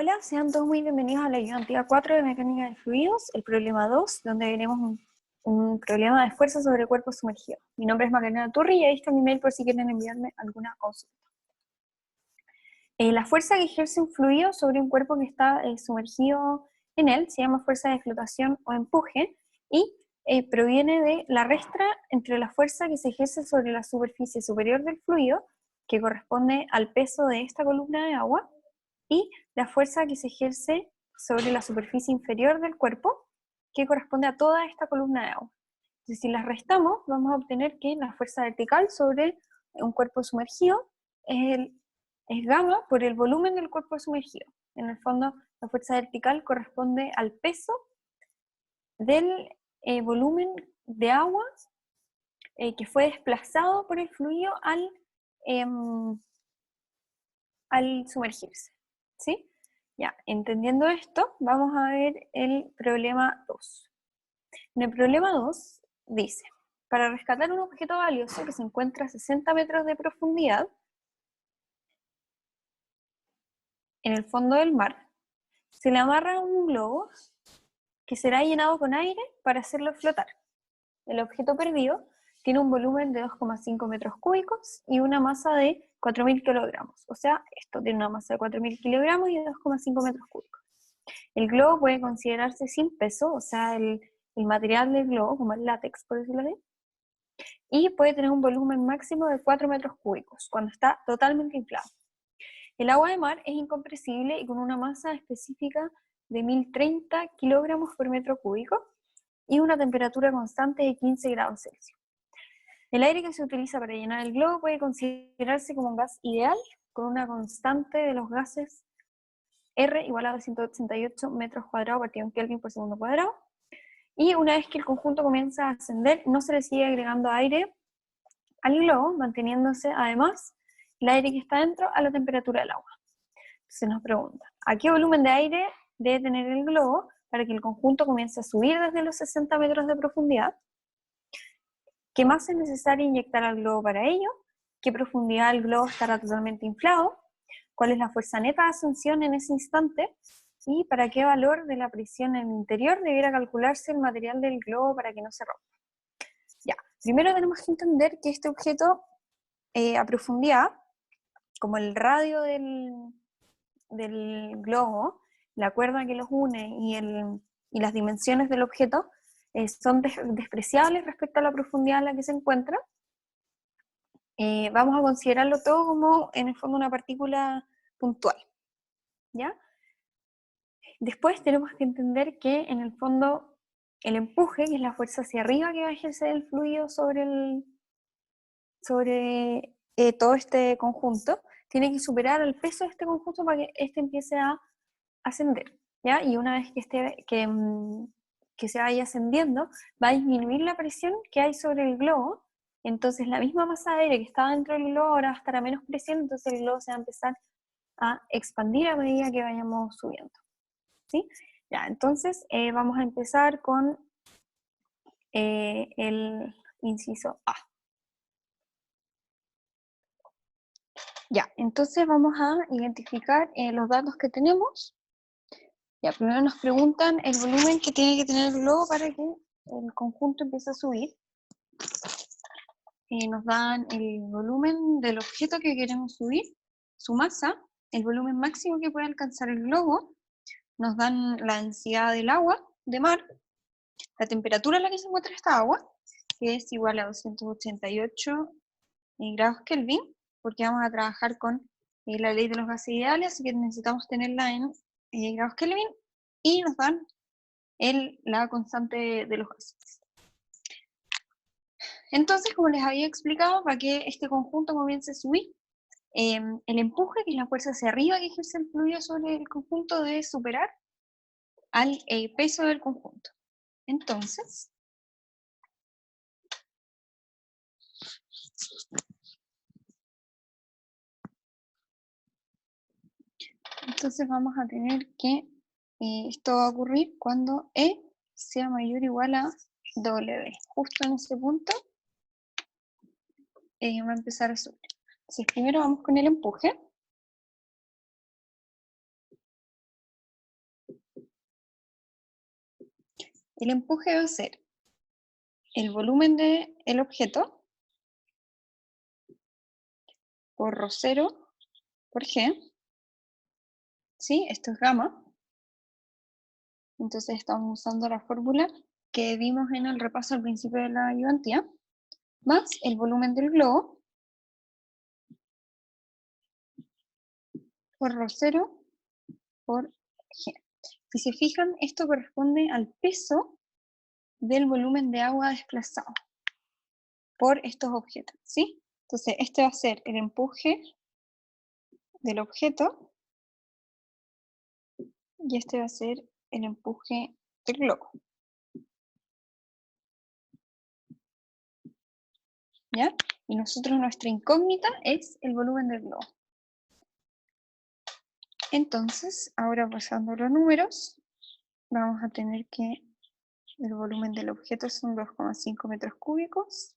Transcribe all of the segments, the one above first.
Hola, sean todos muy bienvenidos a la ayudantía 4 de Mecánica de Fluidos, el problema 2, donde veremos un problema de fuerza sobre cuerpo sumergido. Mi nombre es Magdalena Turri y ahí está mi mail por si quieren enviarme alguna consulta. La fuerza que ejerce un fluido sobre un cuerpo que está sumergido en él se llama fuerza de flotación o empuje y proviene de la restra entre la fuerza que se ejerce sobre la superficie superior del fluido, que corresponde al peso de esta columna de agua, y la fuerza que se ejerce sobre la superficie inferior del cuerpo, que corresponde a toda esta columna de agua. Entonces, si las restamos, vamos a obtener que la fuerza vertical sobre un cuerpo sumergido es gamma por el volumen del cuerpo sumergido. En el fondo, la fuerza vertical corresponde al peso del volumen de agua que fue desplazado por el fluido al sumergirse. ¿Sí? Ya, entendiendo esto, vamos a ver el problema 2. En el problema 2 dice, para rescatar un objeto valioso que se encuentra a 60 metros de profundidad en el fondo del mar, se le amarra un globo que será llenado con aire para hacerlo flotar. El objeto perdido tiene un volumen de 2,5 metros cúbicos y una masa de 4.000 kilogramos. O sea, esto tiene una masa de 4.000 kilogramos y 2,5 metros cúbicos. El globo puede considerarse sin peso, o sea, el material del globo, como el látex, por decirlo así, y puede tener un volumen máximo de 4 metros cúbicos, cuando está totalmente inflado. El agua de mar es incompresible y con una masa específica de 1.030 kilogramos por metro cúbico y una temperatura constante de 15 grados Celsius. El aire que se utiliza para llenar el globo puede considerarse como un gas ideal, con una constante de los gases R igual a 288 metros cuadrados partido en Kelvin por segundo cuadrado. Y una vez que el conjunto comienza a ascender, no se le sigue agregando aire al globo, manteniéndose además el aire que está dentro a la temperatura del agua. Entonces nos pregunta, ¿a qué volumen de aire debe tener el globo para que el conjunto comience a subir desde los 60 metros de profundidad? ¿Qué más es necesario inyectar al globo para ello? ¿Qué profundidad el globo estará totalmente inflado? ¿Cuál es la fuerza neta de ascensión en ese instante? ¿Y para qué valor de la presión en el interior debiera calcularse el material del globo para que no se rompa? Ya, primero tenemos que entender que este objeto a profundidad, como el radio del globo, la cuerda que los une y las dimensiones del objeto son despreciables respecto a la profundidad en la que se encuentra. Vamos a considerarlo todo como, en el fondo, una partícula puntual, ¿ya? Después tenemos que entender que, en el fondo, el empuje, que es la fuerza hacia arriba que va a ejercer el fluido sobre todo este conjunto, tiene que superar el peso de este conjunto para que este empiece a ascender, ¿ya? Y una vez que se vaya ascendiendo, va a disminuir la presión que hay sobre el globo. Entonces la misma masa de aire que estaba dentro del globo ahora va a estar a menos presión, entonces el globo se va a empezar a expandir a medida que vayamos subiendo, ¿sí? Ya, entonces vamos a empezar con el inciso A. Ya, entonces vamos a identificar los datos que tenemos. Ya, primero nos preguntan el volumen que tiene que tener el globo para que el conjunto empiece a subir. Nos dan el volumen del objeto que queremos subir, su masa, el volumen máximo que puede alcanzar el globo, nos dan la densidad del agua de mar, la temperatura en la que se encuentra esta agua, que es igual a 288 grados Kelvin, porque vamos a trabajar con la ley de los gases ideales, así que necesitamos tenerla en grados Kelvin, y nos dan la constante de los gases. Entonces, como les había explicado, para que este conjunto comience a subir, el empuje, que es la fuerza hacia arriba que ejerce el fluido sobre el conjunto, debe superar al peso del conjunto. Entonces, vamos a tener que esto va a ocurrir cuando E sea mayor o igual a W. Justo en ese punto va a empezar a subir. Entonces, primero vamos con el empuje. El empuje va a ser el volumen del objeto por ρ0 por g, ¿sí? Esto es gamma. Entonces estamos usando la fórmula que vimos en el repaso al principio de la ayudantía, más el volumen del globo por ρ0 por g. Si se fijan, esto corresponde al peso del volumen de agua desplazado por estos objetos, ¿sí? Entonces, este va a ser el empuje del objeto y este va a ser el empuje del globo, ¿ya? Y nosotros, nuestra incógnita es el volumen del globo. Entonces, ahora pasando los números, vamos a tener que el volumen del objeto son 2,5 metros cúbicos.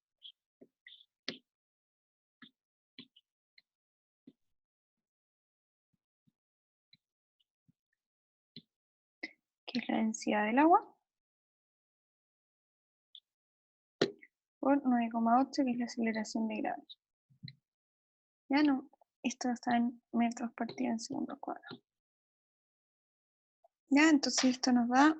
Que es la densidad del agua, por 9,8, que es la aceleración de gravedad. Ya no, esto está en metros partido en segundo cuadrado. Ya, entonces esto nos da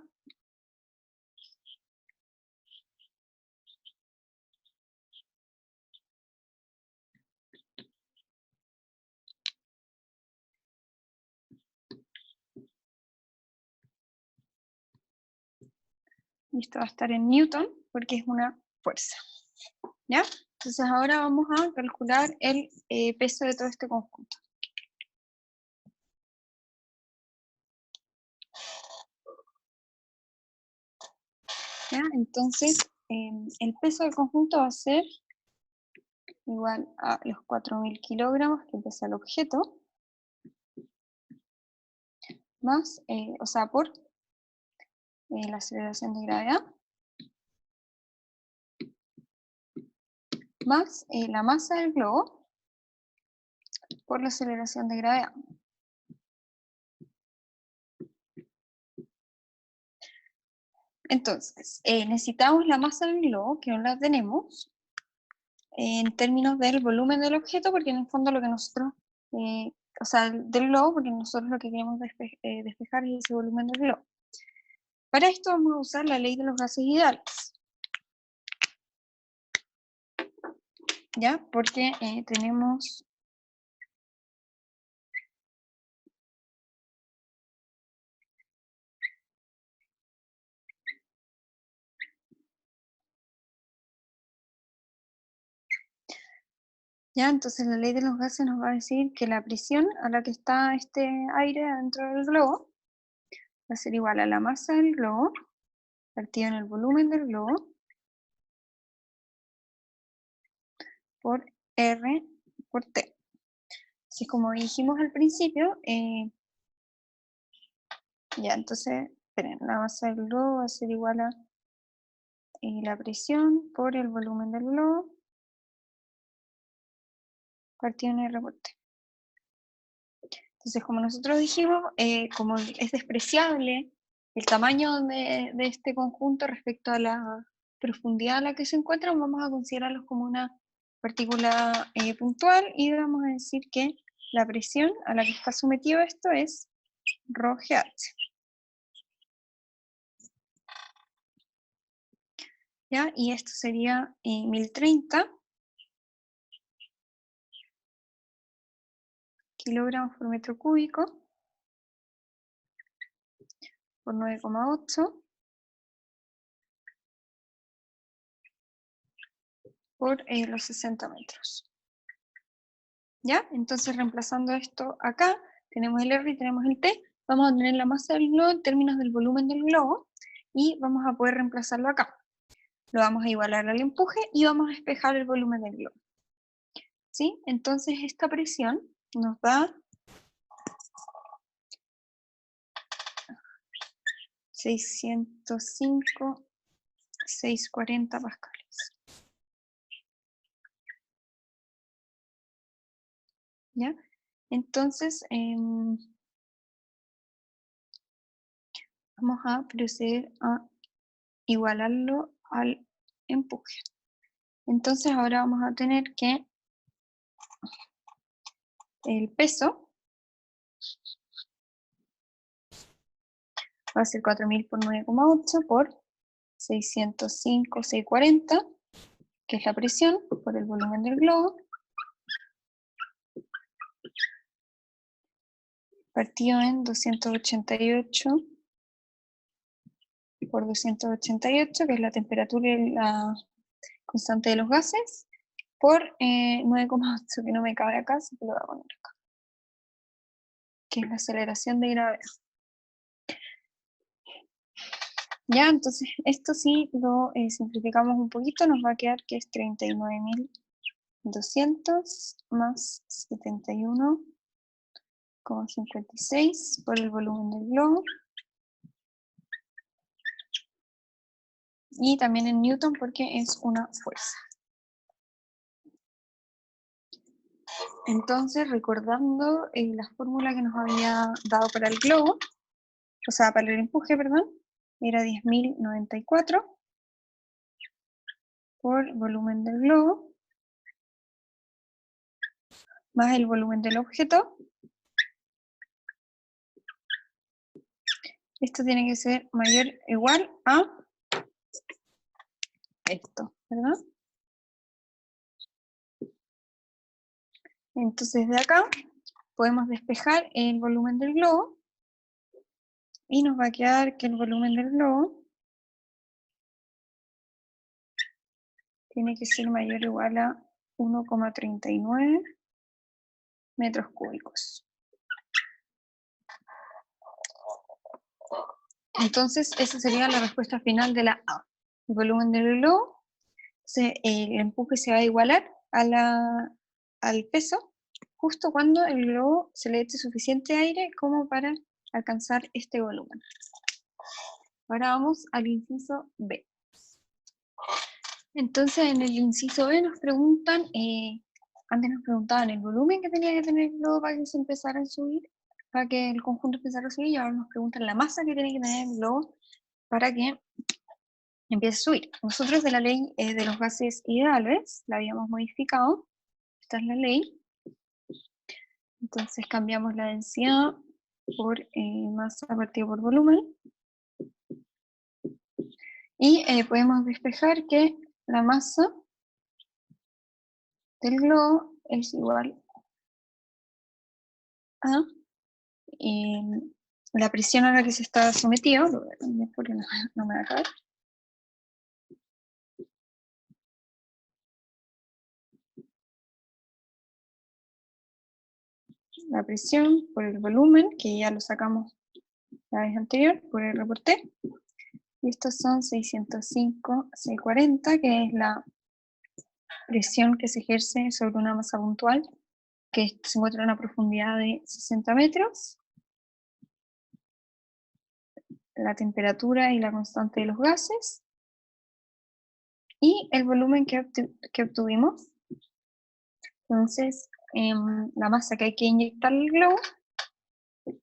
y esto va a estar en Newton porque es una fuerza. ¿Ya? Entonces ahora vamos a calcular el peso de todo este conjunto. ¿Ya? Entonces el peso del conjunto va a ser igual a los 4.000 kilogramos que pesa el objeto, más, o sea, por la aceleración de gravedad, más la masa del globo por la aceleración de gravedad. Entonces, necesitamos la masa del globo, que no la tenemos, en términos del volumen del objeto, porque en el fondo lo que nosotros, o sea, del globo, porque nosotros lo que queremos despejar es ese volumen del globo. Para esto vamos a usar la ley de los gases ideales. ¿Ya? Porque tenemos ¿ya? Entonces la ley de los gases nos va a decir que la presión a la que está este aire dentro del globo va a ser igual a la masa del globo partido en el volumen del globo por R por T. Así como dijimos al principio, ya, entonces, esperen, la masa del globo va a ser igual a la presión por el volumen del globo partido en R por T. Entonces, como nosotros dijimos, como es despreciable el tamaño de este conjunto respecto a la profundidad a la que se encuentran, vamos a considerarlos como una partícula puntual y vamos a decir que la presión a la que está sometido esto es ρGH. ¿Ya? Y esto sería 1030 kilogramos por metro cúbico por 9,8 por los 60 metros. ¿Ya? Entonces reemplazando esto acá, tenemos el R y tenemos el T, vamos a tener la masa del globo en términos del volumen del globo y vamos a poder reemplazarlo acá. Lo vamos a igualar al empuje y vamos a despejar el volumen del globo. ¿Sí? Entonces esta presión nos da 605, 640 pascales. ¿Ya? Entonces, vamos a proceder a igualarlo al empuje. Entonces ahora vamos a tener que el peso va a ser 4.000 por 9,8 por 605, 640, que es la presión por el volumen del globo, partido en 288 por 288, que es la temperatura y la constante de los gases, por 9,8, que no me cabe acá, así que lo voy a poner acá, que es la aceleración de gravedad. Ya, entonces esto sí lo simplificamos un poquito, nos va a quedar que es 39.200 más 71,56 por el volumen del globo. Y también en Newton porque es una fuerza. Entonces, recordando la fórmula que nos había dado para el globo, o sea, para el empuje, perdón, era 10.094 por volumen del globo, más el volumen del objeto. Esto tiene que ser mayor o igual a esto, ¿verdad? Entonces de acá podemos despejar el volumen del globo y nos va a quedar que el volumen del globo tiene que ser mayor o igual a 1,39 metros cúbicos. Entonces esa sería la respuesta final de la A. El volumen del globo, el empuje se va a igualar a al peso justo cuando el globo se le eche suficiente aire como para alcanzar este volumen. Ahora vamos al inciso B. Entonces en el inciso B nos preguntan, antes nos preguntaban el volumen que tenía que tener el globo para que se empezara a subir, para que el conjunto empezara a subir, y ahora nos preguntan la masa que tiene que tener el globo para que empiece a subir. Nosotros de la ley de los gases ideales la habíamos modificado, esta es la ley, entonces cambiamos la densidad por masa partido por volumen, y podemos despejar que la masa del globo es igual a la presión a la que se está sometido, lo voy a cambiar porque no me va a caber. La presión por el volumen, que ya lo sacamos la vez anterior, por el reporte. Y estos son 605, 640, que es la presión que se ejerce sobre una masa puntual, que se encuentra a una profundidad de 60 metros. La temperatura y la constante de los gases. Y el volumen que obtuvimos. Entonces, la masa que hay que inyectar al globo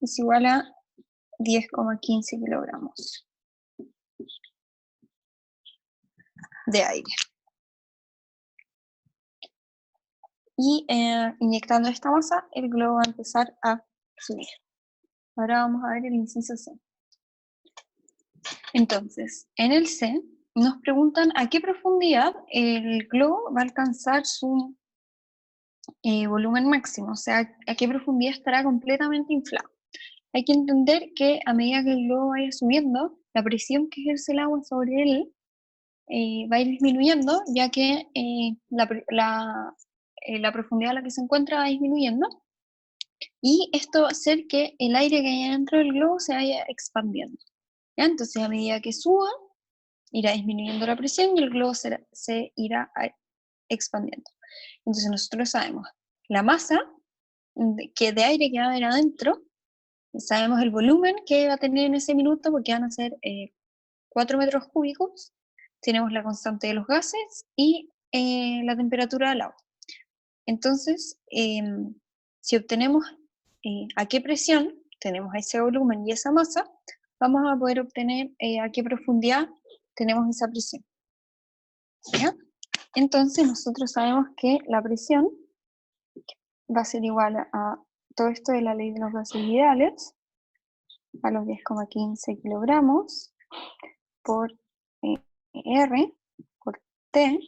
es igual a 10,15 kilogramos de aire. Y inyectando esta masa, el globo va a empezar a subir. Ahora vamos a ver el inciso C. Entonces, en el C nos preguntan a qué profundidad el globo va a alcanzar su volumen máximo, o sea, a qué profundidad estará completamente inflado. Hay que entender que a medida que el globo vaya subiendo, la presión que ejerce el agua sobre él va a ir disminuyendo, ya que la profundidad a la que se encuentra va disminuyendo, y esto va a hacer que el aire que hay dentro del globo se vaya expandiendo. ¿Ya? Entonces, a medida que suba, irá disminuyendo la presión y el globo se irá expandiendo. Entonces, nosotros sabemos la masa de aire que va a haber adentro, sabemos el volumen que va a tener en ese minuto, porque van a ser 4 metros cúbicos, tenemos la constante de los gases y la temperatura del agua. Entonces, si obtenemos a qué presión tenemos ese volumen y esa masa, vamos a poder obtener a qué profundidad tenemos esa presión. ¿Ya? Entonces nosotros sabemos que la presión va a ser igual a todo esto de la ley de los gases ideales, a los 10,15 kilogramos por R por T.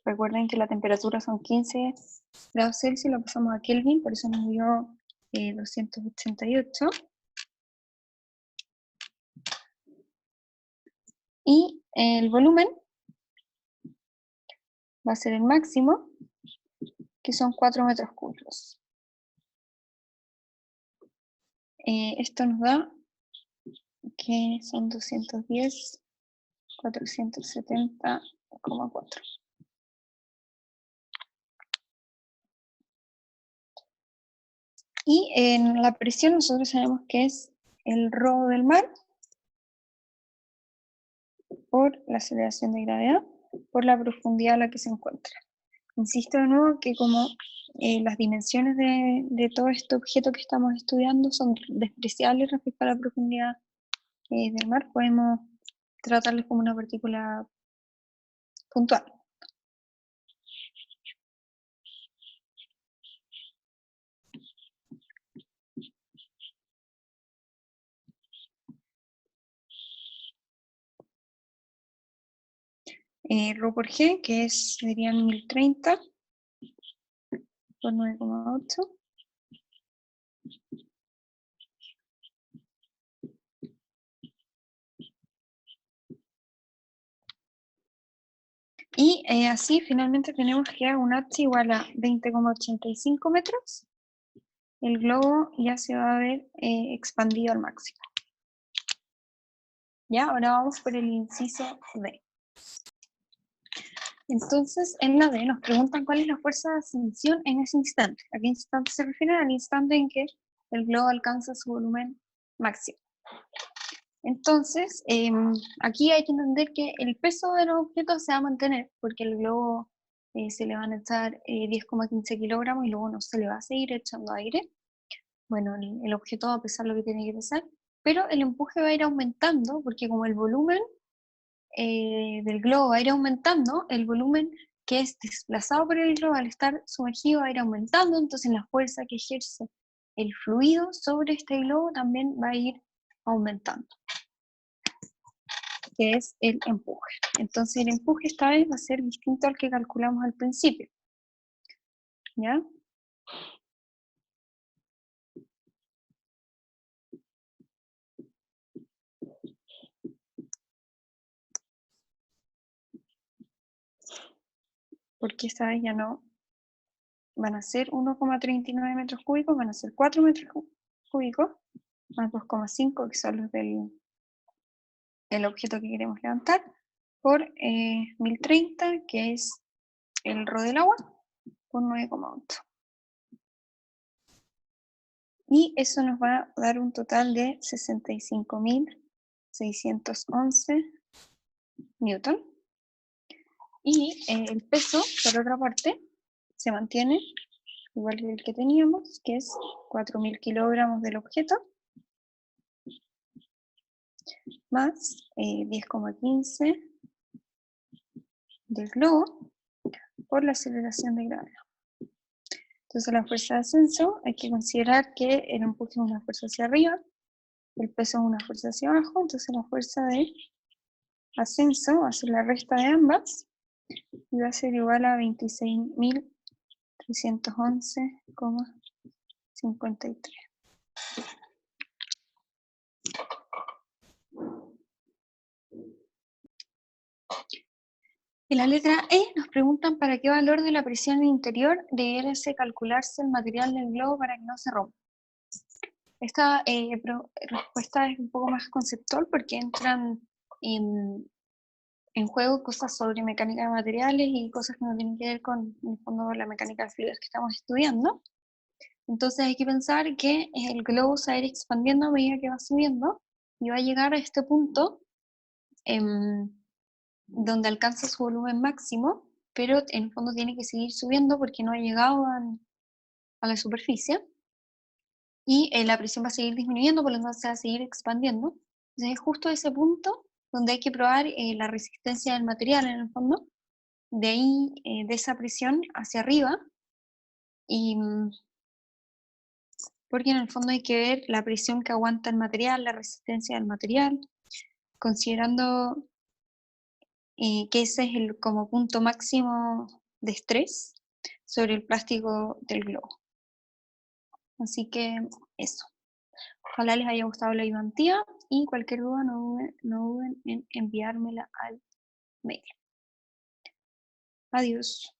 Recuerden que la temperatura son 15 grados Celsius, lo pasamos a Kelvin, por eso nos dio 288. Y el volumen va a ser el máximo, que son 4 metros cúbicos. Esto nos da que son 210, 470,4. Y en la presión nosotros sabemos que es el rho del mar por la aceleración de gravedad, por la profundidad a la que se encuentra. Insisto de nuevo que como las dimensiones de todo este objeto que estamos estudiando son despreciables respecto a la profundidad del mar, podemos tratarlos como una partícula puntual. Rho por G, que serían 1030 por 9,8. Y así finalmente tenemos que un H igual a 20,85 metros. El globo ya se va a ver expandido al máximo. Ya, ahora vamos por el inciso D. Entonces, en la D nos preguntan cuál es la fuerza de ascensión en ese instante. ¿A qué instante se refiere? Al instante en que el globo alcanza su volumen máximo. Entonces, aquí hay que entender que el peso de los objetos se va a mantener, porque el globo se le van a echar 10,15 kilogramos y luego no se le va a seguir echando aire. Bueno, el objeto va a pesar lo que tiene que pesar, pero el empuje va a ir aumentando, porque como el volumen del globo va a ir aumentando, el volumen que es desplazado por el globo al estar sumergido va a ir aumentando, entonces la fuerza que ejerce el fluido sobre este globo también va a ir aumentando, que es el empuje. Entonces el empuje esta vez va a ser distinto al que calculamos al principio. ¿Ya? Porque esta vez ya no van a ser 1,39 metros cúbicos, van a ser 4 metros cúbicos, más 2,5 que son los del objeto que queremos levantar, por 1030, que es el rho del agua, por 9,8. Y eso nos va a dar un total de 65.611 newton. Y el peso, por otra parte, se mantiene igual que el que teníamos, que es 4.000 kilogramos del objeto, más 10,15 del globo por la aceleración de gravedad. Entonces la fuerza de ascenso hay que considerar que el empuje es una fuerza hacia arriba, el peso es una fuerza hacia abajo, entonces la fuerza de ascenso va a ser la resta de ambas y va a ser igual a 26.311,53. En la letra E nos preguntan para qué valor de la presión interior debiese calcularse el material del globo para que no se rompa. Esta respuesta es un poco más conceptual porque entran en juego cosas sobre mecánica de materiales y cosas que no tienen que ver con, en el fondo, la mecánica de fluidos que estamos estudiando. Entonces hay que pensar que el globo se va a ir expandiendo a medida que va subiendo y va a llegar a este punto donde alcanza su volumen máximo, pero en el fondo tiene que seguir subiendo porque no ha llegado a la superficie, y la presión va a seguir disminuyendo, por lo tanto se va a seguir expandiendo. Entonces es justo ese punto donde hay que probar la resistencia del material en el fondo, de ahí, de esa presión hacia arriba, y porque en el fondo hay que ver la presión que aguanta el material, la resistencia del material, considerando que ese es el como punto máximo de estrés sobre el plástico del globo. Así que eso. Ojalá les haya gustado la ayudantía y cualquier duda no duden en enviármela al mail. Adiós.